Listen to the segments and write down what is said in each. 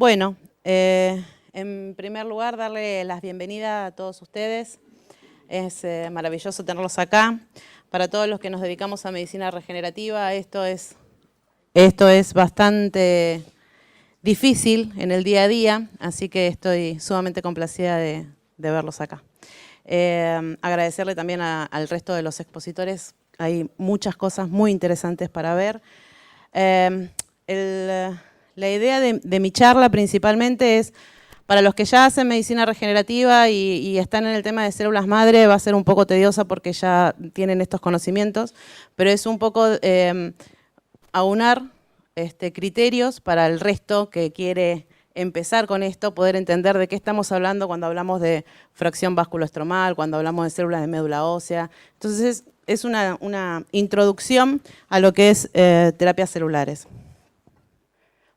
Bueno, en primer lugar, darle las bienvenidas a todos ustedes. Es maravilloso tenerlos acá. Para todos los que nos dedicamos a medicina regenerativa, esto es bastante difícil en el día a día, así que estoy sumamente complacida de verlos acá. Agradecerle también al resto de los expositores. Hay muchas cosas muy interesantes para ver. La idea de mi charla principalmente es, para los que ya hacen medicina regenerativa y están en el tema de células madre, va a ser un poco tediosa porque ya tienen estos conocimientos, pero es un poco aunar criterios para el resto que quiere empezar con esto, poder entender de qué estamos hablando cuando hablamos de fracción vasculoestromal, cuando hablamos de células de médula ósea. Entonces es una introducción a lo que es terapias celulares.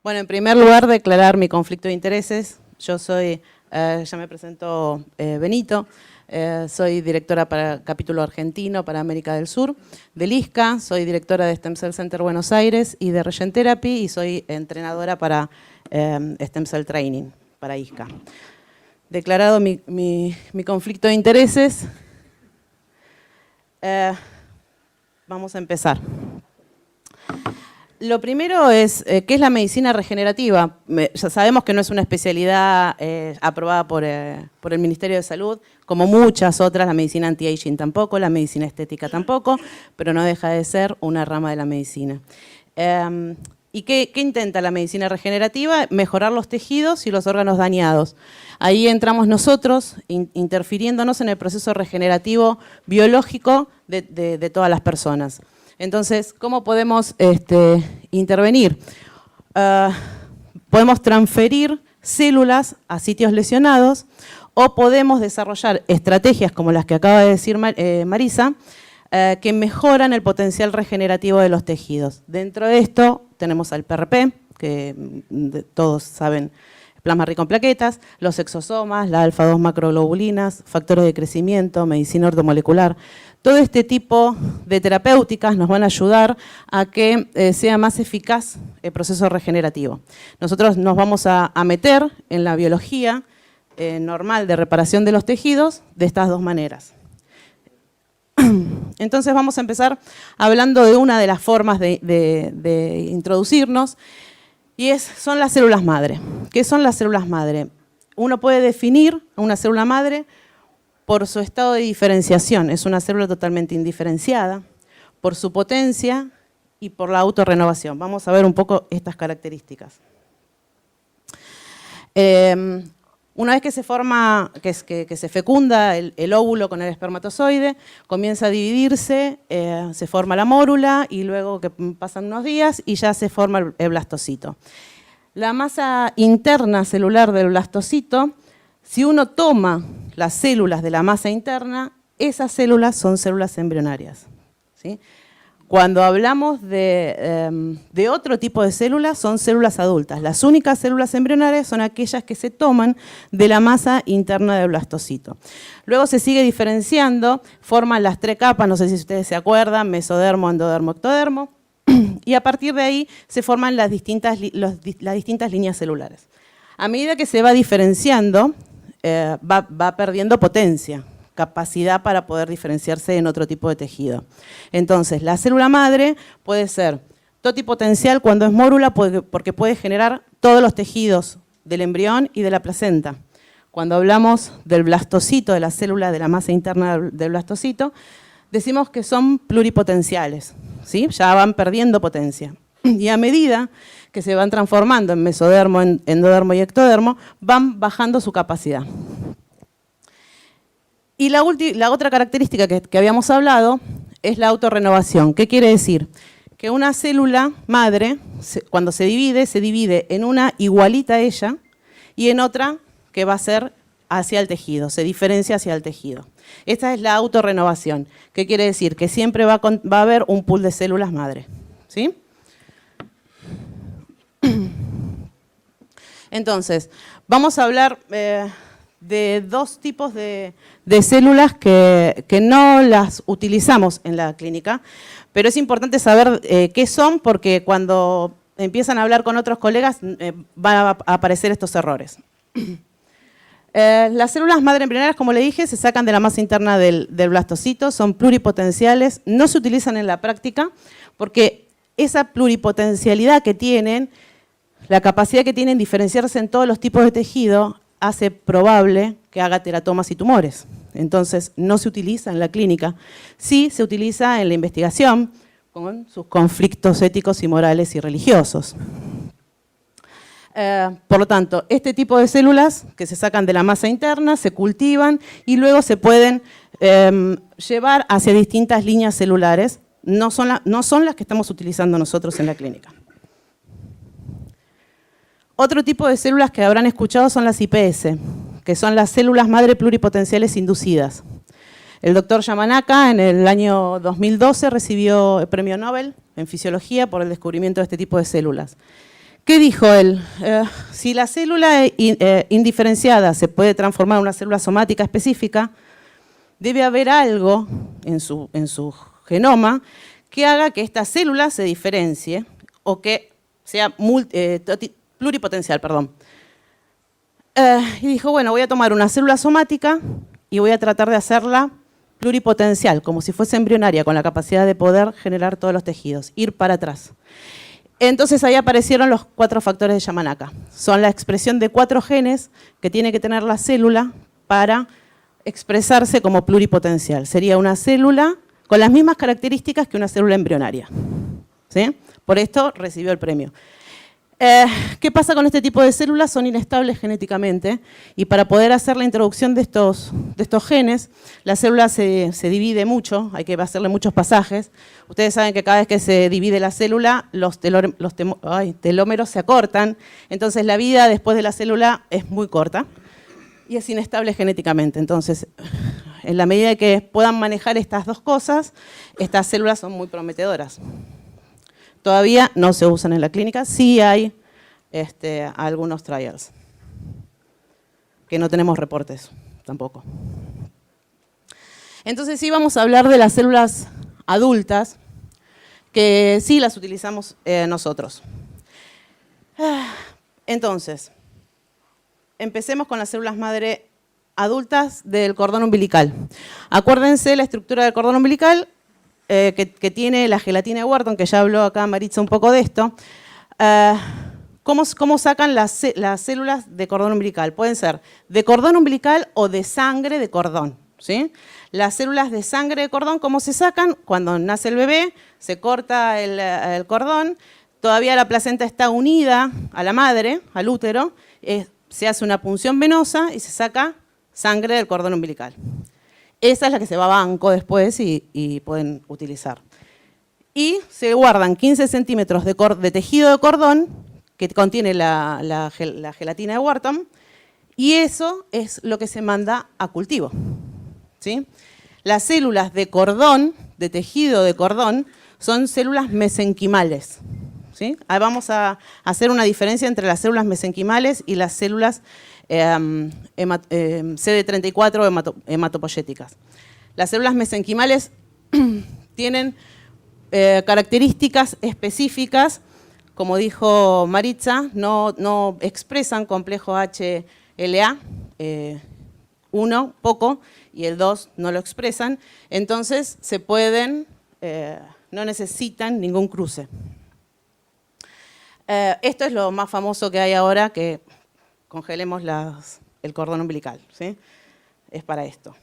Bueno, en primer lugar, declarar mi conflicto de intereses. Yo soy, ya me presento, Benito, soy directora para capítulo argentino para América del Sur del ISCA, soy directora de Stem Cell Center Buenos Aires y de Regen Therapy y soy entrenadora para Stem Cell Training para ISCA. Declarado mi conflicto de intereses, vamos a empezar. Lo primero es, ¿qué es la medicina regenerativa? Ya sabemos que no es una especialidad aprobada por el Ministerio de Salud, como muchas otras, la medicina anti-aging tampoco, la medicina estética tampoco, pero no deja de ser una rama de la medicina. ¿Y qué intenta la medicina regenerativa? Mejorar los tejidos y los órganos dañados. Ahí entramos nosotros, interfiriéndonos en el proceso regenerativo biológico de todas las personas. Entonces, ¿cómo podemos intervenir? Podemos transferir células a sitios lesionados o podemos desarrollar estrategias como las que acaba de decir Marisa, que mejoran el potencial regenerativo de los tejidos. Dentro de esto tenemos al PRP, que todos saben, plasma rico en plaquetas, los exosomas, las alfa-2 macroglobulinas, factores de crecimiento, medicina ortomolecular. Todo este tipo de terapéuticas nos van a ayudar a que sea más eficaz el proceso regenerativo. Nosotros nos vamos a meter en la biología normal de reparación de los tejidos de estas dos maneras. Entonces vamos a empezar hablando de una de las formas de introducirnos, y son las células madre. ¿Qué son las células madre? Uno puede definir una célula madre por su estado de diferenciación, es una célula totalmente indiferenciada, por su potencia y por la autorrenovación. Vamos a ver un poco estas características. Una vez que se forma, que se fecunda el óvulo con el espermatozoide, comienza a dividirse, se forma la mórula y luego que pasan unos días y ya se forma el blastocito. La masa interna celular del blastocito, si uno toma las células de la masa interna, esas células son células embrionarias, ¿sí? Cuando hablamos de otro tipo de células, son células adultas. Las únicas células embrionarias son aquellas que se toman de la masa interna del blastocito. Luego se sigue diferenciando, forman las tres capas, no sé si ustedes se acuerdan, mesodermo, endodermo, ectodermo, y a partir de ahí se forman las distintas líneas celulares. A medida que se va diferenciando, va perdiendo potencia, capacidad para poder diferenciarse en otro tipo de tejido. Entonces, la célula madre puede ser totipotencial cuando es mórula porque puede generar todos los tejidos del embrión y de la placenta. Cuando hablamos del blastocito, de la célula de la masa interna del blastocito, decimos que son pluripotenciales, ¿sí? Ya van perdiendo potencia. Y a medida que se van transformando en mesodermo, endodermo y ectodermo, van bajando su capacidad. Y la otra característica que habíamos hablado es la autorrenovación. ¿Qué quiere decir? Que una célula madre, cuando se divide en una igualita a ella y en otra que va a ser hacia el tejido, se diferencia hacia el tejido. Esta es la autorrenovación. ¿Qué quiere decir? Que siempre va a haber un pool de células madre, ¿sí? Entonces, vamos a hablar de dos tipos de células que no las utilizamos en la clínica, pero es importante saber qué son porque cuando empiezan a hablar con otros colegas, van a aparecer estos errores. Las células madre embrionarias, como le dije, se sacan de la masa interna del blastocito, son pluripotenciales, no se utilizan en la práctica porque esa pluripotencialidad que tienen, la capacidad que tienen de diferenciarse en todos los tipos de tejido, hace probable que haga teratomas y tumores. Entonces, no se utiliza en la clínica. Sí se utiliza en la investigación con sus conflictos éticos y morales y religiosos. Por lo tanto, este tipo de células que se sacan de la masa interna, se cultivan y luego se pueden llevar hacia distintas líneas celulares. No son las que estamos utilizando nosotros en la clínica. Otro tipo de células que habrán escuchado son las IPS, que son las células madre pluripotenciales inducidas. El doctor Yamanaka en el año 2012 recibió el premio Nobel en fisiología por el descubrimiento de este tipo de células. ¿Qué dijo él? Si la célula indiferenciada se puede transformar en una célula somática específica, debe haber algo en su genoma que haga que esta célula se diferencie o que sea pluripotencial. Y dijo, bueno, voy a tomar una célula somática y voy a tratar de hacerla pluripotencial, como si fuese embrionaria, con la capacidad de poder generar todos los tejidos, ir para atrás. Entonces ahí aparecieron los 4 factores de Yamanaka. Son la expresión de 4 genes que tiene que tener la célula para expresarse como pluripotencial. Sería una célula con las mismas características que una célula embrionaria. ¿Sí? Por esto recibió el premio. ¿Qué pasa con este tipo de células? Son inestables genéticamente y para poder hacer la introducción de estos genes, la célula se divide mucho, hay que hacerle muchos pasajes. Ustedes saben que cada vez que se divide la célula, los telómeros se acortan, entonces la vida después de la célula es muy corta y es inestable genéticamente. Entonces, en la medida que puedan manejar estas dos cosas, estas células son muy prometedoras. Todavía no se usan en la clínica, sí hay algunos trials, que no tenemos reportes tampoco. Entonces sí vamos a hablar de las células adultas, que sí las utilizamos nosotros. Entonces, empecemos con las células madre adultas del cordón umbilical. Acuérdense la estructura del cordón umbilical, que tiene la gelatina de Wharton, que ya habló acá Maritza un poco de esto. ¿Cómo sacan las células de cordón umbilical? Pueden ser de cordón umbilical o de sangre de cordón, ¿sí? Las células de sangre de cordón, ¿cómo se sacan? Cuando nace el bebé, se corta el cordón, todavía la placenta está unida a la madre, al útero, se hace una punción venosa y se saca sangre del cordón umbilical. Esa es la que se va a banco después y pueden utilizar. Y se guardan 15 centímetros de tejido de cordón que contiene la gelatina de Wharton y eso es lo que se manda a cultivo. ¿Sí? Las células de cordón, de tejido de cordón, son células mesenquimales. ¿Sí? Ahí vamos a hacer una diferencia entre las células mesenquimales y las células CD34 hematopoyéticas. Las células mesenquimales tienen características específicas, como dijo Maritza, no expresan complejo HLA, 1 poco y el 2 no lo expresan, entonces se pueden, no necesitan ningún cruce. Esto es lo más famoso que hay ahora, que congelemos el cordón umbilical, ¿sí? Es para esto.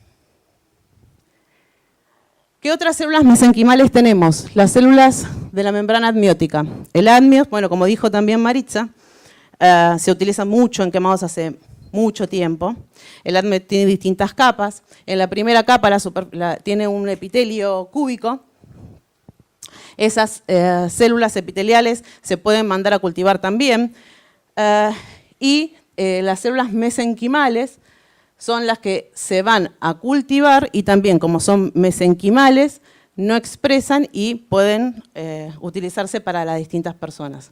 ¿Qué otras células mesenquimales tenemos? Las células de la membrana amniótica. El amnios, bueno, como dijo también Maritza, se utiliza mucho en quemados hace mucho tiempo. El amnios tiene distintas capas. En la primera capa tiene un epitelio cúbico. Esas células epiteliales se pueden mandar a cultivar también. Las células mesenquimales son las que se van a cultivar y también, como son mesenquimales, no expresan y pueden utilizarse para las distintas personas.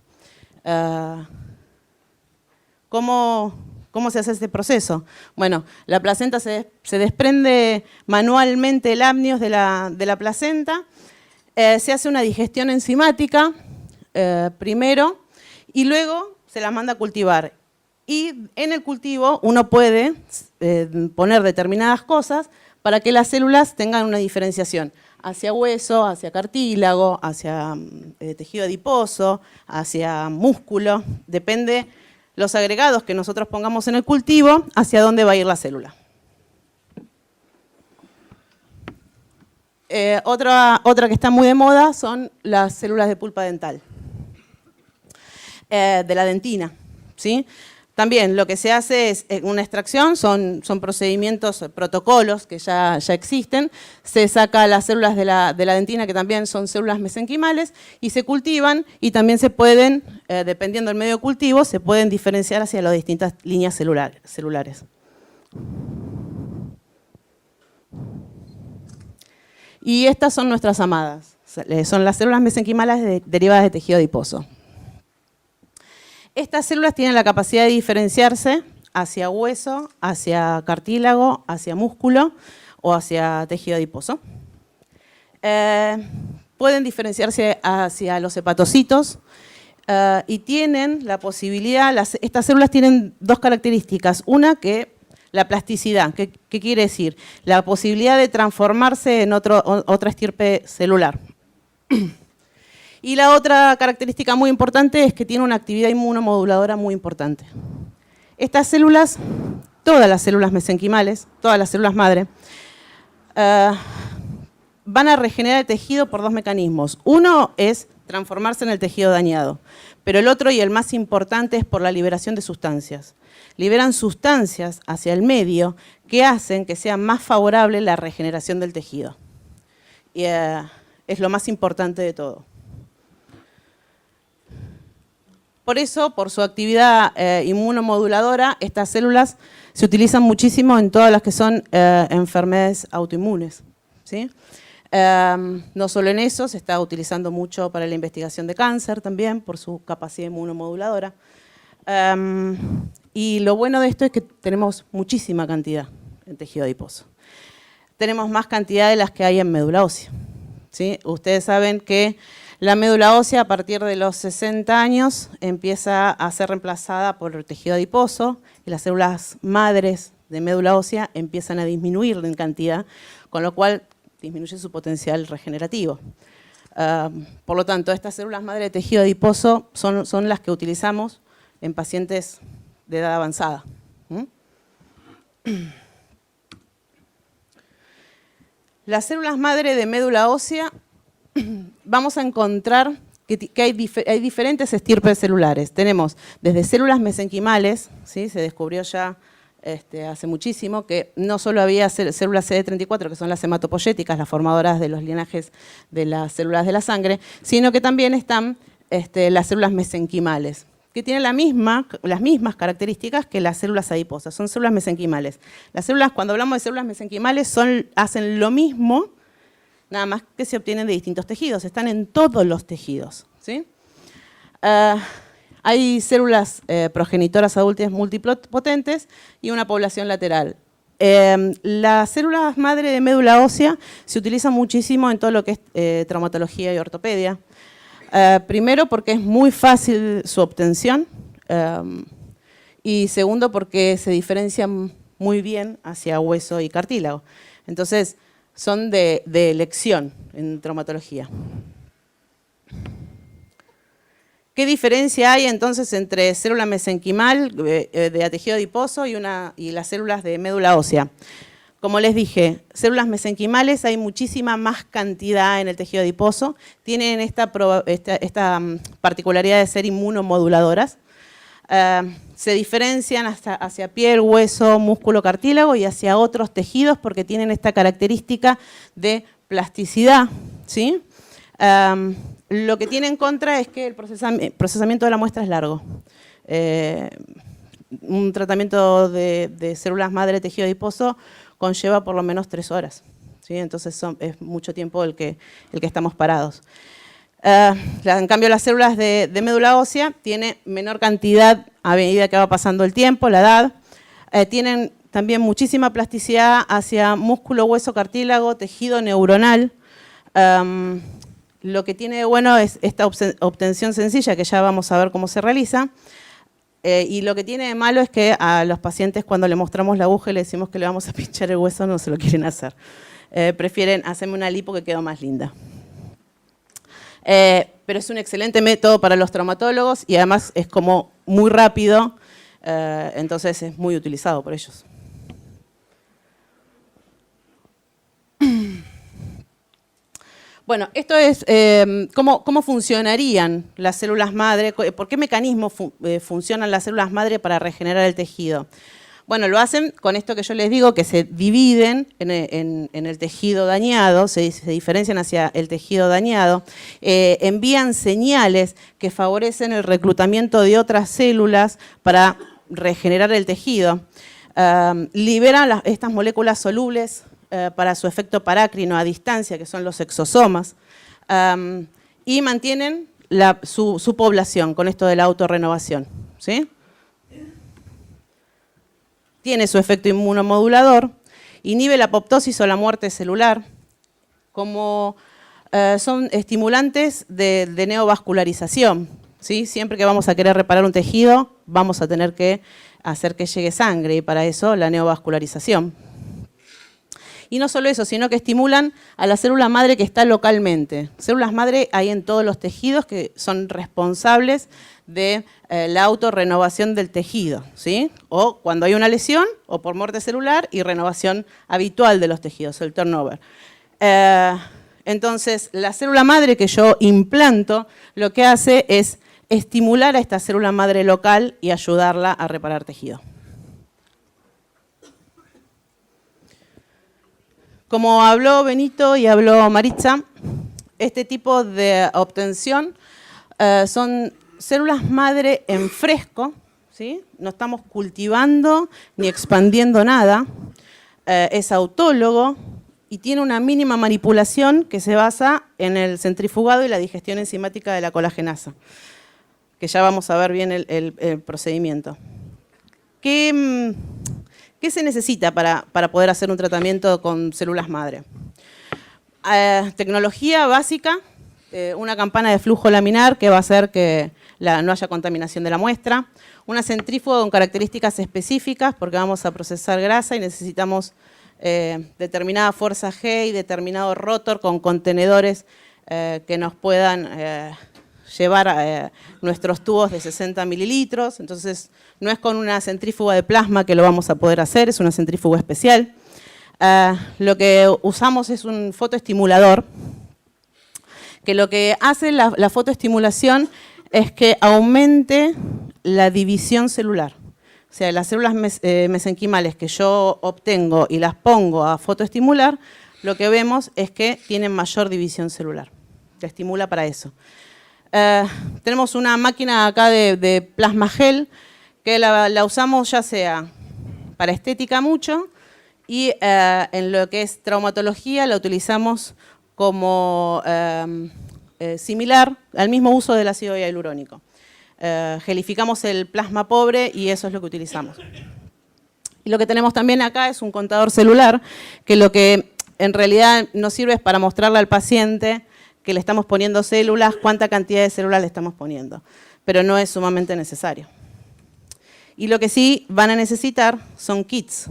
¿Cómo se hace este proceso? Bueno, la placenta se desprende manualmente el amnios de la placenta, se hace una digestión enzimática primero, y luego se las manda a cultivar. Y en el cultivo uno puede poner determinadas cosas para que las células tengan una diferenciación hacia hueso, hacia cartílago, hacia tejido adiposo, hacia músculo. Depende los agregados que nosotros pongamos en el cultivo, hacia dónde va a ir la célula. Otra que está muy de moda son las células de pulpa dental, de la dentina, ¿sí? También lo que se hace es una extracción, son procedimientos, protocolos que ya existen. Se saca las células de la dentina, que también son células mesenquimales, y se cultivan y también se pueden, dependiendo del medio de cultivo, se pueden diferenciar hacia las distintas líneas celulares. Y estas son nuestras amadas. Son las células mesenquimales derivadas de tejido adiposo. Estas células tienen la capacidad de diferenciarse hacia hueso, hacia cartílago, hacia músculo o hacia tejido adiposo. Pueden diferenciarse hacia los hepatocitos y tienen la posibilidad, estas células tienen dos características. Una, que la plasticidad, ¿qué quiere decir? La posibilidad de transformarse en otra estirpe celular. Y la otra característica muy importante es que tiene una actividad inmunomoduladora muy importante. Estas células, todas las células mesenquimales, todas las células madre, van a regenerar el tejido por dos mecanismos. Uno es transformarse en el tejido dañado, pero el otro y el más importante es por la liberación de sustancias. Liberan sustancias hacia el medio que hacen que sea más favorable la regeneración del tejido. Y es lo más importante de todo. Por eso, por su actividad inmunomoduladora, estas células se utilizan muchísimo en todas las que son enfermedades autoinmunes, ¿sí? No solo en eso, se está utilizando mucho para la investigación de cáncer también, por su capacidad inmunomoduladora. Y lo bueno de esto es que tenemos muchísima cantidad en tejido adiposo. Tenemos más cantidad de las que hay en médula ósea, ¿sí? Ustedes saben que la médula ósea a partir de los 60 años empieza a ser reemplazada por el tejido adiposo y las células madres de médula ósea empiezan a disminuir en cantidad, con lo cual disminuye su potencial regenerativo. Por lo tanto, estas células madre de tejido adiposo son las que utilizamos en pacientes de edad avanzada. Las células madre de médula ósea, vamos a encontrar que hay diferentes estirpes celulares. Tenemos desde células mesenquimales, ¿sí? Se descubrió ya hace muchísimo que no solo había células CD34, que son las hematopoyéticas, las formadoras de los linajes de las células de la sangre, sino que también están las células mesenquimales, que tienen las mismas características que las células adiposas, son células mesenquimales. Las células, cuando hablamos de células mesenquimales, hacen lo mismo, nada más que se obtienen de distintos tejidos, están en todos los tejidos, ¿sí? Hay células progenitoras adultas multipotentes y una población lateral. Las células madre de médula ósea se utilizan muchísimo en todo lo que es traumatología y ortopedia. Primero porque es muy fácil su obtención y segundo porque se diferencian muy bien hacia hueso y cartílago. Entonces, son de elección en traumatología. ¿Qué diferencia hay entonces entre célula mesenquimal de tejido adiposo y las células de médula ósea? Como les dije, células mesenquimales hay muchísima más cantidad en el tejido adiposo, tienen esta particularidad de ser inmunomoduladoras. Se diferencian hacia piel, hueso, músculo, cartílago y hacia otros tejidos porque tienen esta característica de plasticidad, ¿sí? Lo que tiene en contra es que el procesamiento de la muestra es largo. Un tratamiento de células madre de tejido adiposo conlleva por lo menos 3 horas, ¿sí? Entonces es mucho tiempo el que estamos parados. En cambio, las células de médula ósea tienen menor cantidad a medida que va pasando el tiempo, la edad. Tienen también muchísima plasticidad hacia músculo, hueso, cartílago, tejido neuronal. Lo que tiene de bueno es esta obtención sencilla, que ya vamos a ver cómo se realiza. Y lo que tiene de malo es que a los pacientes, cuando le mostramos la aguja y le decimos que le vamos a pinchar el hueso, no se lo quieren hacer. Prefieren hacerme una lipo que quedó más linda. Pero es un excelente método para los traumatólogos y además es como muy rápido, entonces es muy utilizado por ellos. Bueno, esto es cómo funcionarían las células madre, por qué mecanismo funcionan las células madre para regenerar el tejido. Bueno, lo hacen con esto que yo les digo, que se dividen en el tejido dañado, se diferencian hacia el tejido dañado, envían señales que favorecen el reclutamiento de otras células para regenerar el tejido, liberan estas moléculas solubles para su efecto parácrino a distancia, que son los exosomas, y mantienen su población con esto de la autorrenovación, ¿sí? Tiene su efecto inmunomodulador, inhibe la apoptosis o la muerte celular, como son estimulantes de neovascularización, ¿sí? Siempre que vamos a querer reparar un tejido, vamos a tener que hacer que llegue sangre, y para eso la neovascularización. Y no solo eso, sino que estimulan a la célula madre que está localmente. Células madre hay en todos los tejidos que son responsables de la autorrenovación del tejido, ¿sí? O cuando hay una lesión, o por muerte celular, y renovación habitual de los tejidos, el turnover. Entonces, la célula madre que yo implanto, lo que hace es estimular a esta célula madre local y ayudarla a reparar tejido. Como habló Benito y habló Maritza, este tipo de obtención son células madre en fresco, ¿sí? No estamos cultivando ni expandiendo nada, es autólogo y tiene una mínima manipulación que se basa en el centrifugado y la digestión enzimática de la colagenasa, que ya vamos a ver bien el procedimiento. ¿Qué se necesita para poder hacer un tratamiento con células madre? Tecnología básica, una campana de flujo laminar que va a hacer que no haya contaminación de la muestra, una centrífuga con características específicas porque vamos a procesar grasa y necesitamos determinada fuerza G y determinado rotor con contenedores que nos puedan llevar nuestros tubos de 60 mililitros, entonces no es con una centrífuga de plasma que lo vamos a poder hacer, es una centrífuga especial. Lo que usamos es un fotoestimulador, que lo que hace la fotoestimulación es que aumente la división celular. O sea, las células mesenquimales que yo obtengo y las pongo a fotoestimular, lo que vemos es que tienen mayor división celular. Se estimula para eso. Tenemos una máquina acá de plasma gel que la usamos ya sea para estética mucho y en lo que es traumatología la utilizamos como similar al mismo uso del ácido hialurónico. Gelificamos el plasma pobre y eso es lo que utilizamos. Y lo que tenemos también acá es un contador celular que lo que en realidad nos sirve es para mostrarle al paciente que le estamos poniendo células, cuánta cantidad de células le estamos poniendo, pero no es sumamente necesario. Y lo que sí van a necesitar son kits,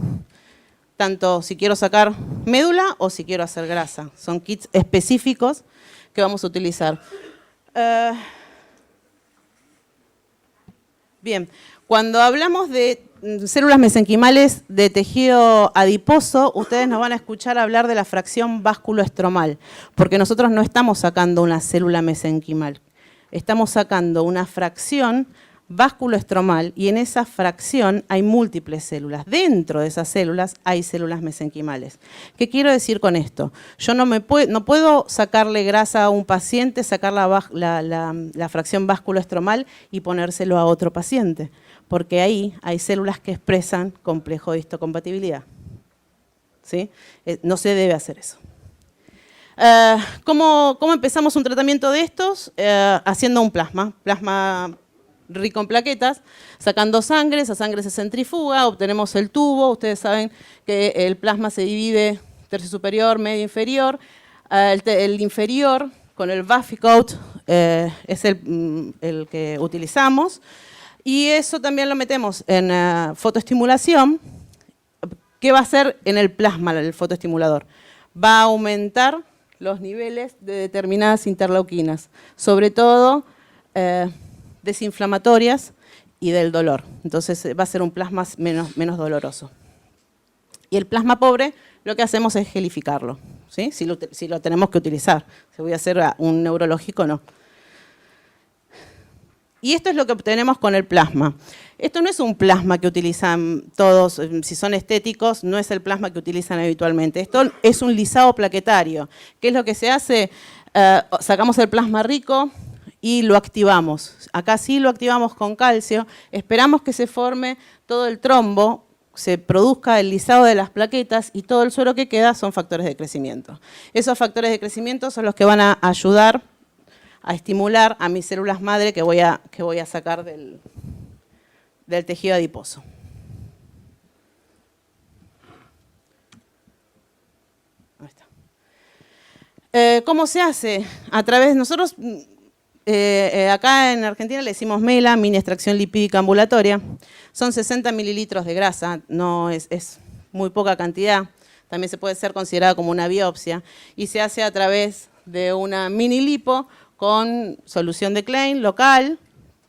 tanto si quiero sacar médula o si quiero hacer grasa. Son kits específicos que vamos a utilizar. Bien, cuando hablamos de células mesenquimales de tejido adiposo, ustedes nos van a escuchar hablar de la fracción vasculoestromal, porque nosotros no estamos sacando una célula mesenquimal, estamos sacando una fracción vasculoestromal y en esa fracción hay múltiples células. Dentro de esas células hay células mesenquimales. ¿Qué quiero decir con esto? Yo no puedo sacarle grasa a un paciente, sacar la fracción vasculoestromal y ponérselo a otro paciente, porque ahí hay células que expresan complejo de histocompatibilidad. ¿Sí? No se debe hacer eso. ¿Cómo empezamos un tratamiento de estos? Haciendo un plasma rico en plaquetas, sacando sangre, esa sangre se centrifuga, obtenemos el tubo, ustedes saben que el plasma se divide tercio superior, medio inferior, el inferior con el Buffy Coat, es el que utilizamos. Y eso también lo metemos en fotoestimulación. ¿Qué va a hacer en el plasma el fotoestimulador? Va a aumentar los niveles de determinadas interleuquinas, sobre todo desinflamatorias y del dolor. Entonces va a ser un plasma menos doloroso. Y el plasma pobre, lo que hacemos es gelificarlo, ¿sí? Si lo tenemos que utilizar. Si voy a hacer un neurológico, no. Y esto es lo que obtenemos con el plasma. Esto no es un plasma que utilizan todos, si son estéticos, no es el plasma que utilizan habitualmente. Esto es un lisado plaquetario. ¿Qué es lo que se hace? Sacamos el plasma rico y lo activamos. Acá sí lo activamos con calcio, esperamos que se forme todo el trombo, se produzca el lisado de las plaquetas y todo el suero que queda son factores de crecimiento. Esos factores de crecimiento son los que van a ayudar a estimular a mis células madre que voy a sacar del tejido adiposo. Ahí está. ¿Cómo se hace? A través, nosotros acá en Argentina le decimos MELA, mini extracción lipídica ambulatoria. Son 60 mililitros de grasa, no es muy poca cantidad. También se puede ser considerada como una biopsia. Y se hace a través de una mini lipo con solución de Klein local,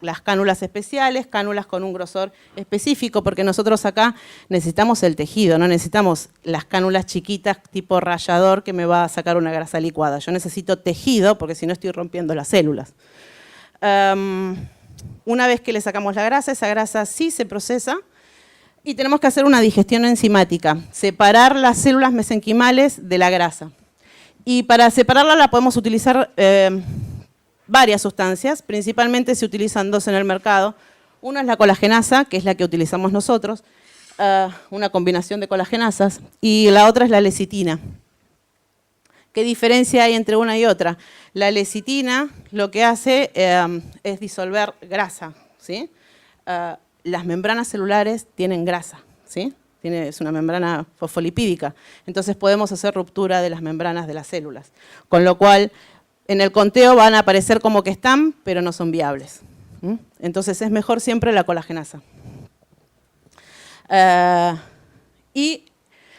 las cánulas especiales, cánulas con un grosor específico, porque nosotros acá necesitamos el tejido, no necesitamos las cánulas chiquitas tipo rallador que me va a sacar una grasa licuada. Yo necesito tejido, porque si no estoy rompiendo las células. Una vez que le sacamos la grasa, esa grasa sí se procesa y tenemos que hacer una digestión enzimática, separar las células mesenquimales de la grasa. Y para separarla la podemos utilizar varias sustancias, principalmente se utilizan dos en el mercado. Una es la colagenasa, que es la que utilizamos nosotros, una combinación de colagenasas, y la otra es la lecitina. ¿Qué diferencia hay entre una y otra? La lecitina lo que hace es disolver grasa, ¿sí? Las membranas celulares tienen grasa, ¿sí? Es una membrana fosfolipídica, entonces podemos hacer ruptura de las membranas de las células, con lo cual en el conteo van a aparecer como que están, pero no son viables. Entonces es mejor siempre la colagenasa. Y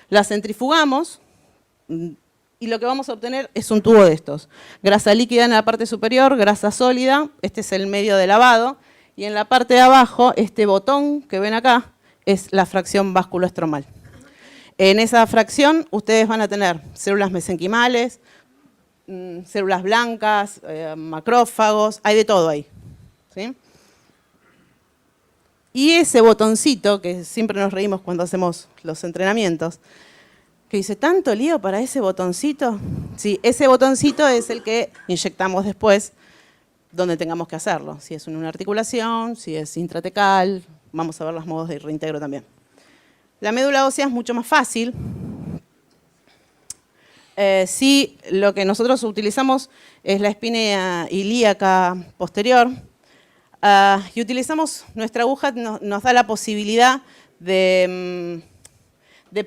la centrifugamos y lo que vamos a obtener es un tubo de estos. Grasa líquida en la parte superior, grasa sólida, este es el medio de lavado, y en la parte de abajo, este botón que ven acá, es la fracción vasculoestromal. En esa fracción ustedes van a tener células mesenquimales, células blancas, macrófagos, hay de todo ahí, ¿sí? Y ese botoncito, que siempre nos reímos cuando hacemos los entrenamientos, que dice, ¿tanto lío para ese botoncito? Sí, ese botoncito es el que inyectamos después donde tengamos que hacerlo. Si es en una articulación, si es intratecal, vamos a ver los modos de reintegro también. La médula ósea es mucho más fácil. Sí, lo que nosotros utilizamos es la espina ilíaca posterior y utilizamos, nuestra aguja nos da la posibilidad de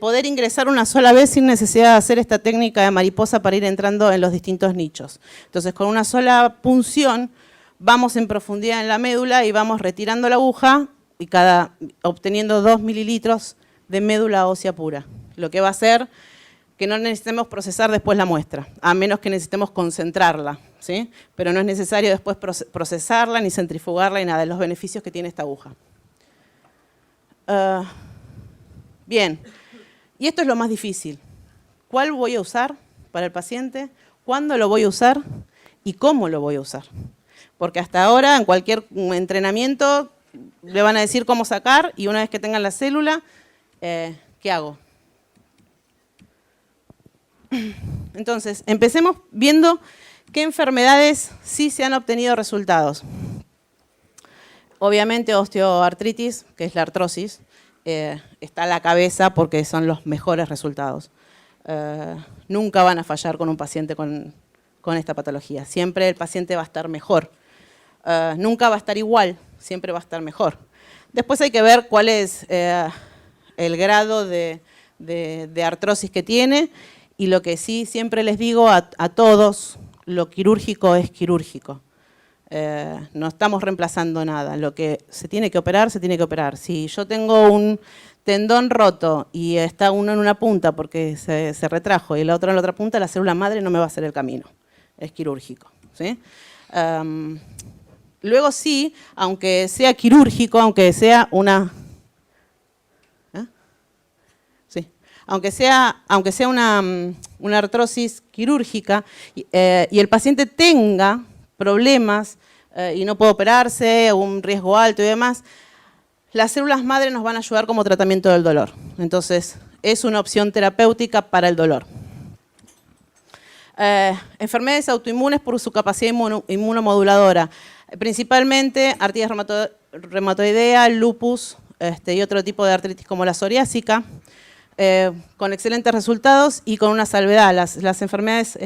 poder ingresar una sola vez sin necesidad de hacer esta técnica de mariposa para ir entrando en los distintos nichos. Entonces, con una sola punción vamos en profundidad en la médula y vamos retirando la aguja y obteniendo 2 mililitros de médula ósea pura, lo que va a hacer que no necesitemos procesar después la muestra, a menos que necesitemos concentrarla, ¿sí? Pero no es necesario después procesarla, ni centrifugarla, ni nada de los beneficios que tiene esta aguja. Bien, y esto es lo más difícil. ¿Cuál voy a usar para el paciente? ¿Cuándo lo voy a usar? ¿Y cómo lo voy a usar? Porque hasta ahora, en cualquier entrenamiento, le van a decir cómo sacar, y una vez que tengan la célula, ¿qué hago? Entonces, empecemos viendo qué enfermedades sí se han obtenido resultados. Obviamente osteoartritis, que es la artrosis, está a la cabeza porque son los mejores resultados. Nunca van a fallar con un paciente con esta patología. Siempre el paciente va a estar mejor. Nunca va a estar igual, siempre va a estar mejor. Después hay que ver cuál es el grado de artrosis que tiene. Y lo que sí siempre les digo a todos lo quirúrgico es quirúrgico. No estamos reemplazando nada. Lo que se tiene que operar, se tiene que operar. Si yo tengo un tendón roto y está uno en una punta porque se retrajo y la otra en la otra punta, la célula madre no me va a hacer el camino. Es quirúrgico, ¿sí? Luego sí, aunque sea quirúrgico, aunque sea una... Sí. Aunque sea una artrosis quirúrgica y el paciente tenga problemas y no puede operarse, un riesgo alto y demás, las células madre nos van a ayudar como tratamiento del dolor. Entonces, es una opción terapéutica para el dolor. Enfermedades autoinmunes por su capacidad inmunomoduladora, principalmente artritis reumatoidea, lupus y otro tipo de artritis como la psoriásica, con excelentes resultados y con una salvedad. Las enfermedades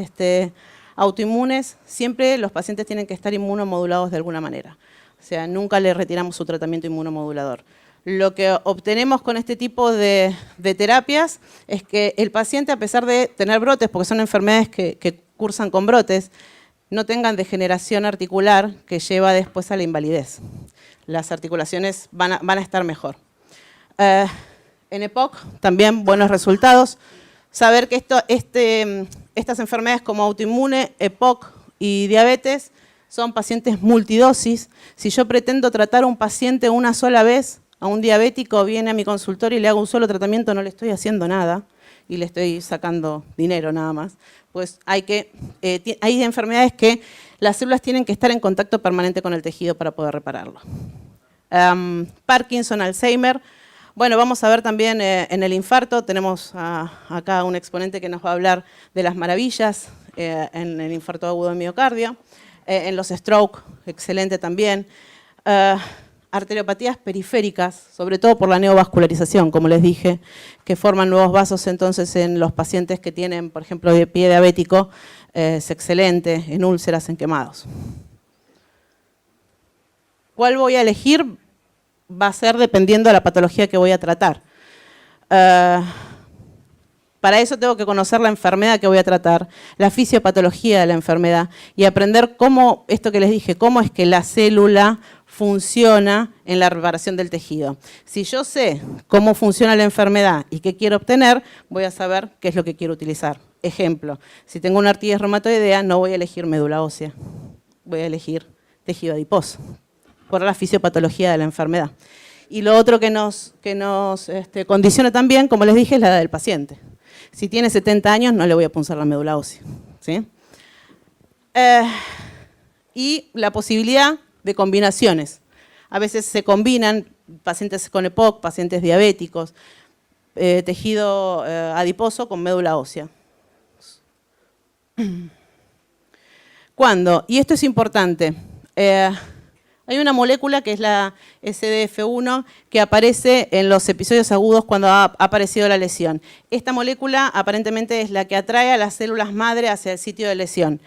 autoinmunes, siempre los pacientes tienen que estar inmunomodulados de alguna manera. O sea, nunca le retiramos su tratamiento inmunomodulador. Lo que obtenemos con este tipo de terapias es que el paciente, a pesar de tener brotes, porque son enfermedades que cursan con brotes, no tengan degeneración articular que lleva después a la invalidez. Las articulaciones van a estar mejor. En EPOC también buenos resultados. Saber que estas enfermedades como autoinmune, EPOC y diabetes son pacientes multidosis. Si yo pretendo tratar a un paciente una sola vez, a un diabético viene a mi consultorio y le hago un solo tratamiento, no le estoy haciendo nada y le estoy sacando dinero nada más. Pues hay enfermedades que las células tienen que estar en contacto permanente con el tejido para poder repararlo. Parkinson, Alzheimer. Bueno, vamos a ver también en el infarto, tenemos acá un exponente que nos va a hablar de las maravillas en el infarto agudo de miocardio, en los stroke, excelente también. Arteriopatías periféricas, sobre todo por la neovascularización, como les dije, que forman nuevos vasos entonces en los pacientes que tienen, por ejemplo, de pie diabético, es excelente, en úlceras, en quemados. ¿Cuál voy a elegir? Va a ser dependiendo de la patología que voy a tratar. Para eso tengo que conocer la enfermedad que voy a tratar, la fisiopatología de la enfermedad y aprender cómo, esto que les dije, cómo es que la célula funciona en la reparación del tejido. Si yo sé cómo funciona la enfermedad y qué quiero obtener, voy a saber qué es lo que quiero utilizar. Ejemplo, si tengo una artritis reumatoidea, no voy a elegir médula ósea, voy a elegir tejido adiposo, por la fisiopatología de la enfermedad. Y lo otro que nos condiciona también, como les dije, es la edad del paciente. Si tiene 70 años, no le voy a punzar la médula ósea, ¿sí? Y la posibilidad de combinaciones. A veces se combinan pacientes con EPOC, pacientes diabéticos, tejido adiposo con médula ósea. ¿Cuándo? Y esto es importante. Hay una molécula que es la SDF1 que aparece en los episodios agudos cuando ha aparecido la lesión. Esta molécula aparentemente es la que atrae a las células madre hacia el sitio de lesión.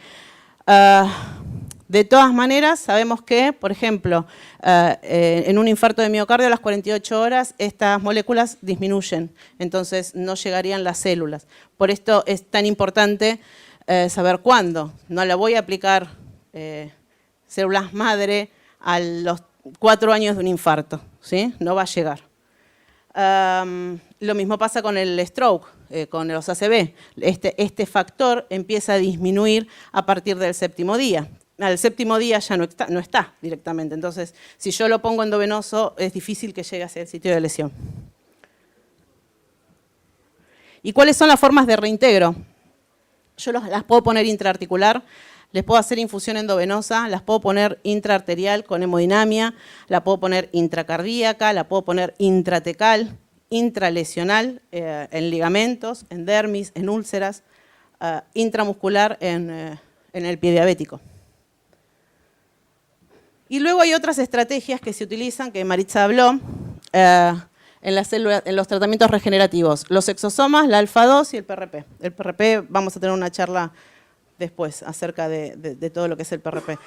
De todas maneras, sabemos que, por ejemplo, en un infarto de miocardio a las 48 horas estas moléculas disminuyen, entonces no llegarían las células. Por esto es tan importante saber cuándo. No le voy a aplicar células madre a los 4 años de un infarto, ¿sí? No va a llegar. Lo mismo pasa con el stroke, con los ACV. Este factor empieza a disminuir a partir del 7º día. Al 7º día ya no está directamente, entonces si yo lo pongo endovenoso es difícil que llegue hacia el sitio de lesión. ¿Y cuáles son las formas de reintegro? Yo las puedo poner intraarticular, les puedo hacer infusión endovenosa, las puedo poner intraarterial con hemodinamia, la puedo poner intracardíaca, la puedo poner intratecal, intralesional en ligamentos, en dermis, en úlceras, intramuscular en el pie diabético. Y luego hay otras estrategias que se utilizan, que Maritza habló, en los tratamientos regenerativos. Los exosomas, la alfa-2 y el PRP. El PRP, vamos a tener una charla después acerca de todo lo que es el PRP.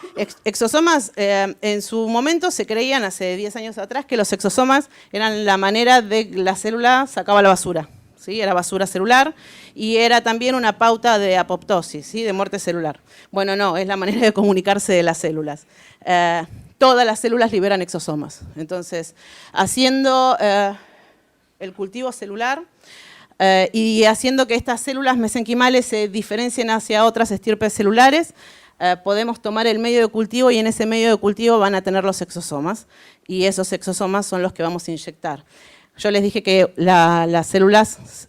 Exosomas, en su momento se creían, hace 10 años atrás, que los exosomas eran la manera de que la célula sacaba la basura, ¿sí? Era basura celular y era también una pauta de apoptosis, ¿sí? De muerte celular. Bueno, no, es la manera de comunicarse de las células. Todas las células liberan exosomas. Entonces, haciendo el cultivo celular y haciendo que estas células mesenquimales se diferencien hacia otras estirpes celulares, podemos tomar el medio de cultivo y en ese medio de cultivo van a tener los exosomas y esos exosomas son los que vamos a inyectar. Yo les dije que las células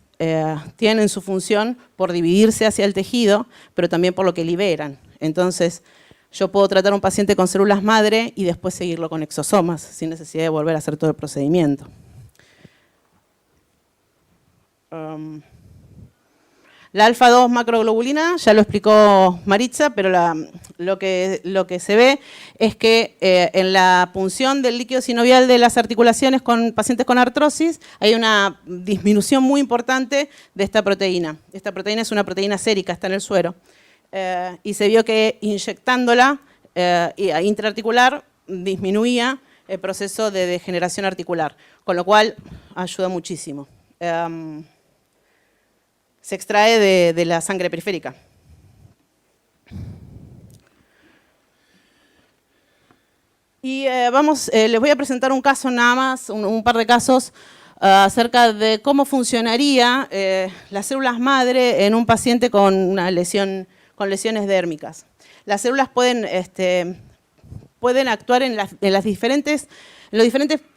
tienen su función por dividirse hacia el tejido, pero también por lo que liberan. Entonces, yo puedo tratar a un paciente con células madre y después seguirlo con exosomas, sin necesidad de volver a hacer todo el procedimiento. La alfa-2 macroglobulina, ya lo explicó Maritza, pero lo que se ve es que en la punción del líquido sinovial de las articulaciones con pacientes con artrosis hay una disminución muy importante de esta proteína. Esta proteína es una proteína sérica, está en el suero. Y se vio que inyectándola intraarticular disminuía el proceso de degeneración articular, con lo cual ayuda muchísimo. Se extrae de la sangre periférica. Y les voy a presentar un caso nada más, un par de casos acerca de cómo funcionaría las células madre en un paciente con una lesión, con lesiones dérmicas. Las células pueden actuar en las diferentes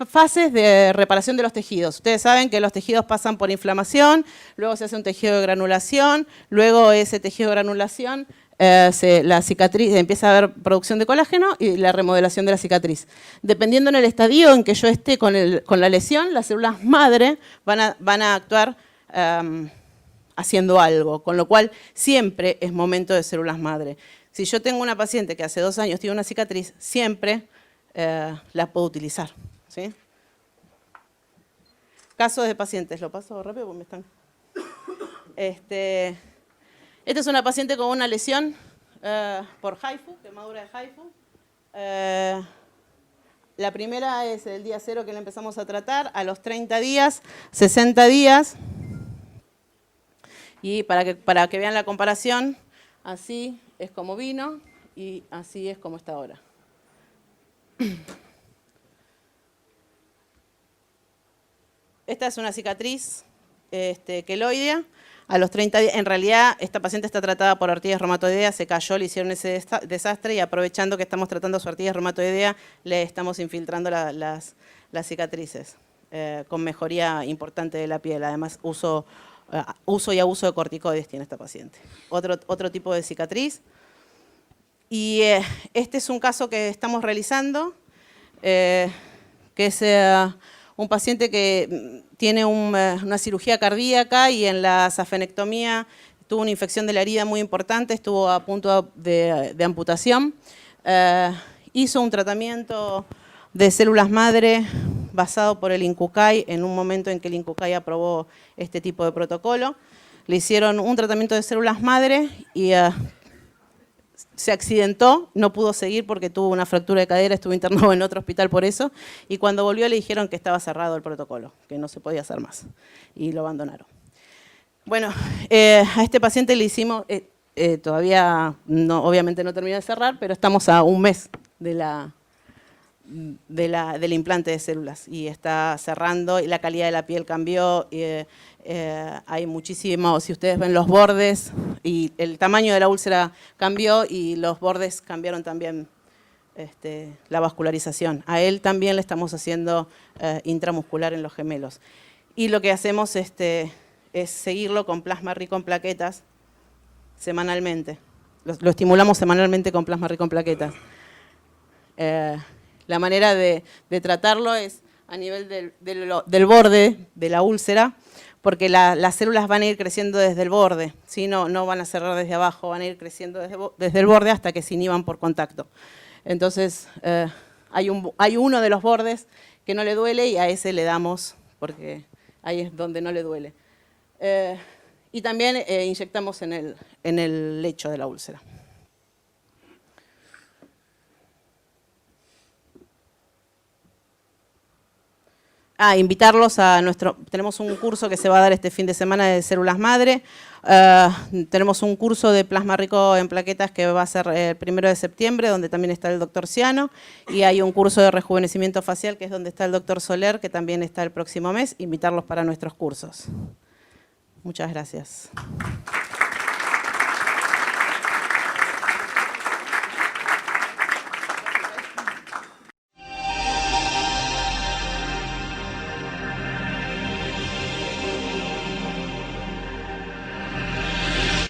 fases de reparación de los tejidos. Ustedes saben que los tejidos pasan por inflamación, luego se hace un tejido de granulación, luego ese tejido de granulación, la cicatriz, empieza a haber producción de colágeno y la remodelación de la cicatriz. Dependiendo en el estadio en que yo esté con la lesión, las células madre van a actuar haciendo algo, con lo cual siempre es momento de células madre. Si yo tengo una paciente que hace 2 años tiene una cicatriz, siempre la puedo utilizar, ¿sí? Casos de pacientes, lo paso rápido porque me están... Esta es una paciente con una lesión por HIFU, quemadura de HIFU. La primera es el día 0 que la empezamos a tratar, a los 30 días, 60 días. Y para que vean la comparación, así es como vino y así es como está ahora. Esta es una cicatriz queloidea. A los 30 días, en realidad, esta paciente está tratada por artritis reumatoidea, se cayó, le hicieron ese desastre y aprovechando que estamos tratando su artritis reumatoidea, le estamos infiltrando las cicatrices con mejoría importante de la piel. Además, uso y abuso de corticoides tiene esta paciente. Otro tipo de cicatriz. Y este es un caso que estamos realizando, que es un paciente que tiene una cirugía cardíaca y en la safenectomía tuvo una infección de la herida muy importante, estuvo a punto de amputación. Hizo un tratamiento de células madre basado por el INCUCAI en un momento en que el INCUCAI aprobó este tipo de protocolo. Le hicieron un tratamiento de células madre y se accidentó, no pudo seguir porque tuvo una fractura de cadera, estuvo internado en otro hospital por eso, y cuando volvió le dijeron que estaba cerrado el protocolo, que no se podía hacer más, y lo abandonaron. Bueno, a este paciente le hicimos, todavía no, obviamente no terminó de cerrar, pero estamos a un mes del implante de células y está cerrando y la calidad de la piel cambió. Hay muchísimo, si ustedes ven los bordes y el tamaño de la úlcera cambió y los bordes cambiaron también la vascularización. A él también le estamos haciendo intramuscular en los gemelos. Y lo que hacemos es seguirlo con plasma rico en plaquetas semanalmente. Lo estimulamos semanalmente con plasma rico en plaquetas. La manera de tratarlo es a nivel del borde de la úlcera, porque las células van a ir creciendo desde el borde, ¿sí? No van a cerrar desde abajo, van a ir creciendo desde el borde hasta que se inhiban por contacto. Entonces, hay uno de los bordes que no le duele y a ese le damos, porque ahí es donde no le duele. Y también inyectamos en el lecho de la úlcera. Invitarlos a tenemos un curso que se va a dar este fin de semana de células madre. Tenemos un curso de plasma rico en plaquetas que va a ser el 1 de septiembre, donde también está el doctor Ciano. Y hay un curso de rejuvenecimiento facial, que es donde está el doctor Soler, que también está el próximo mes. Invitarlos para nuestros cursos. Muchas gracias.